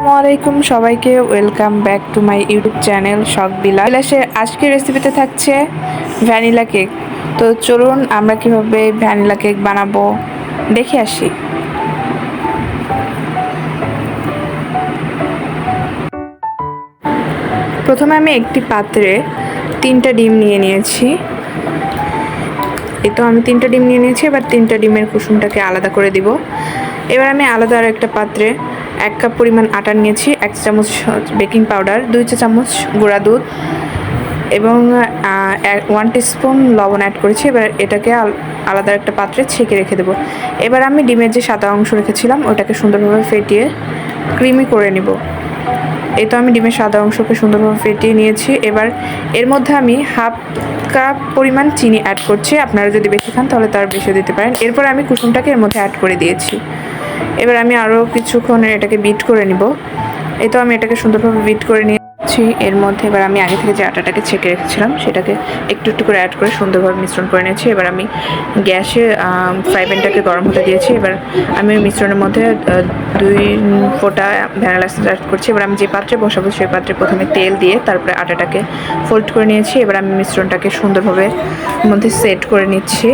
আসসালামু আলাইকুম সবাইকে, welcome back to my YouTube channel শখ বিলাসের আজকের রেসিপিতে থাকছে ভ্যানিলা কেক। তো চলুন আমরা কিভাবে ভ্যানিলা কেক বানাবো দেখে আসি। প্রথমে আমি একটি পাত্রে 3টা ডিম নিয়ে নিয়েছি। এই তো আমি 3টা ডিম নিয়ে নিয়েছি। এবার 3টা ডিমের কুসুমটাকে আলাদা করে দিব। এবার আমি আলাদা আর একটা পাত্রে 1 কাপ পরিমাণ আটা নিয়েছি, 1 চামচ বেকিং পাউডার, 2 চা চামচ গুঁড়া দুধ এবং 1 টিস্পুন লবণ অ্যাড করেছি। এবার এটাকে আলাদা একটা পাত্রে ছেঁকে রেখে দেবো। এবার আমি ডিমের যে সাদা অংশ রেখেছিলাম ওটাকে সুন্দরভাবে ফেটিয়ে ক্রিমি করে নিব। এই তো আমি ডিমের সাদা অংশকে সুন্দরভাবে ফেটিয়ে নিয়েছি। এবার এর মধ্যে আমি হাফ কাপ পরিমাণ চিনি অ্যাড করছি। আপনারা যদি বেশি খান তাহলে তার বেশি দিতে পারেন। এরপর আমি কুসুমটাকে এর মধ্যে অ্যাড করে দিয়েছি। এবার আমি আরও কিছুক্ষণ এটাকে বিট করে নিব। এই তো আমি এটাকে সুন্দরভাবে বিট করে নিয়েছি। এর মধ্যে এবার আমি আগে থেকে যে আটাটাকে ছেঁকে রেখেছিলাম সেটাকে একটু একটু করে অ্যাড করে সুন্দরভাবে মিশ্রণ করে নিয়েছি। এবার আমি গ্যাসে ফ্রাই প্যানটাকে গরম হতে দিয়েছি। এবার আমি মিশ্রণের মধ্যে 2 ফোঁটা ভ্যানিলা এসেন্স অ্যাড করছি। এবার আমি যে পাত্রে বসাবো সেই পাত্রে প্রথমে তেল দিয়ে তারপরে আটাটাকে ফোল্ড করে নিয়েছি। এবার আমি মিশ্রণটাকে সুন্দরভাবে মধ্যে সেট করে নিচ্ছি।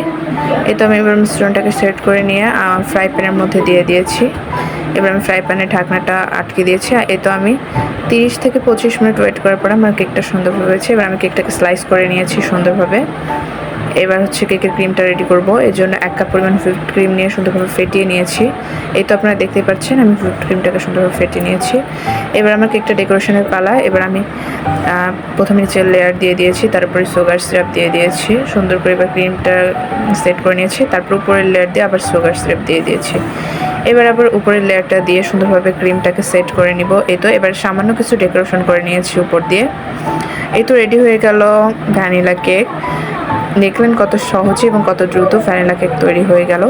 এই তো আমি এবার মিশ্রণটাকে সেট করে নিয়ে ফ্রাই প্যানের মধ্যে দিয়ে দিয়েছি। এবার আমি ফ্রাই প্যানের ঢাকনাটা আটকে দিয়েছি। এই তো আমি 30 থেকে 25 মিনিট ওয়েট করার পর আমার কেকটা সুন্দরভাবে হয়েছে। এবার আমি কেকটাকে স্লাইস করে নিয়েছি সুন্দরভাবে। এবার হচ্ছে কেকের ক্রিমটা রেডি করব। এর জন্য 1 কাপ পরিমাণ হুইপ ক্রিম নিয়ে সুন্দরভাবে ফেটিয়ে নিয়েছি। এই তো আপনারা দেখতেই পাচ্ছেন আমি হুইপ ক্রিমটাকে সুন্দরভাবে ফেটিয়ে নিয়েছি। এবার আমার কেকটা ডেকোরেশনের পালা। এবার আমি প্রথমে নিচের লেয়ার দিয়ে দিয়েছি, তারপরে সুগার সিরাপ দিয়ে দিয়েছি সুন্দর করে। এবার ক্রিমটা সেট করে নিয়েছি, তারপর উপরের লেয়ার দিয়ে আবার সুগার সিরাপ দিয়ে দিয়েছি। এবার আবার উপরের লেয়ারটা দিয়ে সুন্দরভাবে ক্রিমটাকে সেট করে নিব। এই তো এবার সামান্য কিছু ডেকোরেশন করে নিয়েছি উপর দিয়ে। এই তো রেডি হয়ে গেল ভ্যানিলা কেক। দেখলেন কত সহজে এবং কত দ্রুত ভ্যানিলা কেক তৈরি হয়ে গেল।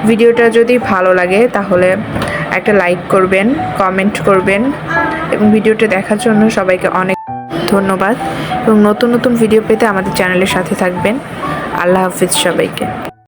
ভিডিওটা যদি ভালো লাগে তাহলে একটা লাইক করবেন, কমেন্ট করবেন এবং ভিডিওটা দেখার জন্য সবাইকে অনেক ধন্যবাদ। এবং নতুন নতুন ভিডিও পেতে আমাদের চ্যানেলের সাথে থাকবেন। আল্লাহ হাফিজ সবাইকে।